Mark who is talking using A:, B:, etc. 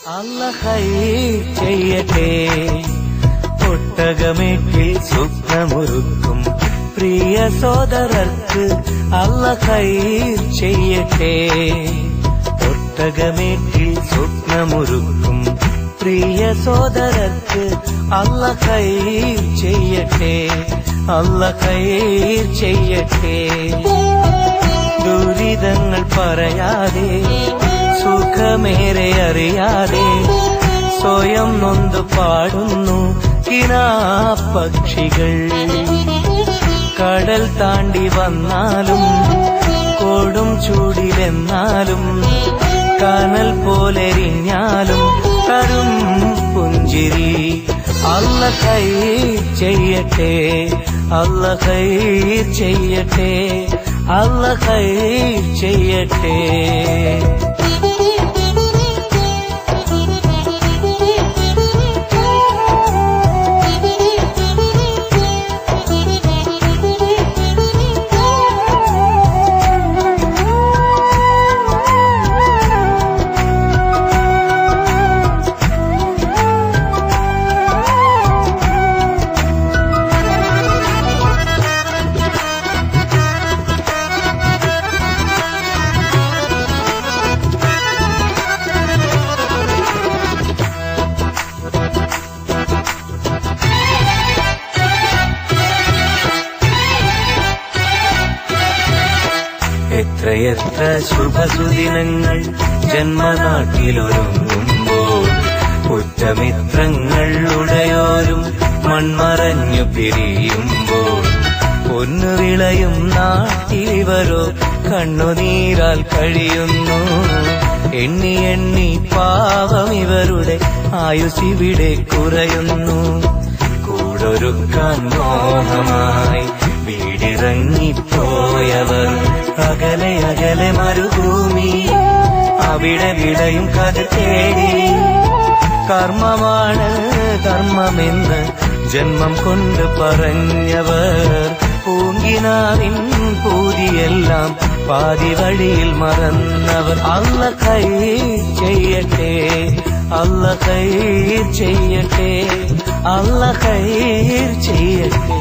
A: അല്ലാഹ് ഖൈർ ചെയ്യട്ടെ. ഒട്ടകമേറ്റിൽ സ്വപ്നമൊരുക്കും പ്രിയ സോദരർക്ക് അല്ലാഹ് ഖൈർ ചെയ്യട്ടെ. ഒട്ടകമേറ്റിൽ സ്വപ്നമൊരുക്കും പ്രിയ സോദരർക്ക് അല്ലാഹ് ഖൈർ ചെയ്യട്ടെ. അല്ലാഹ് ഖൈർ ചെയ്യട്ടെ. ദുരിതങ്ങൾ പറയാതെ സുഖമേറെ അറിയാതെ സ്വയം നൊന്തു പാടുന്നു കിനാപ്പക്ഷികൾ. കടൽ താണ്ടി വന്നാലും കൊടും ചൂടിലെന്നാലും കനൽ പോലെരിഞ്ഞാലും തരും പുഞ്ചിരി. അല്ലാഹ് ഖൈർ ചെയ്യട്ടെ. അല്ലാഹ് ഖൈർ ചെയ്യട്ടെ. അല്ലാഹ് ഖൈർ ചെയ്യട്ടെ. എത്രയെത്ര ശുഭസുദിനങ്ങൾ ജന്മനാട്ടിലൊരുങ്ങുമ്പോൾ ഉറ്റമിത്രങ്ങൾ ഉടയോരും മൺമറഞ്ഞു പിരിയുമ്പോൾ പൊന്നു വിളയും നാട്ടിലിവരോ കണ്ണുനീരാൽ കഴിയുന്നു. എണ്ണി എണ്ണി പാവം ഇവരുടെ ആയുസിവിടെ കുറയുന്നു. കൂടൊരുക്കാൻ മോഹമായി വീടിറങ്ങിപ്പോയവർ അകലെ അകലെ മരുഭൂമി അവിടെ വിളയും കഥ തേടി. കർമ്മമാണ് ധർമ്മമെന്ന് ജന്മം കൊണ്ട് പറഞ്ഞവർ പൂങ്കിനാവിൻ പൂതിയെല്ലാം പാതി വഴിയിൽ മറന്നവർ. അല്ലാഹ് ഖൈർ ചെയ്യട്ടെ. അല്ലാഹ് ഖൈർ ചെയ്യട്ടെ. അല്ലാഹ് ഖൈർ ചെയ്യട്ടെ.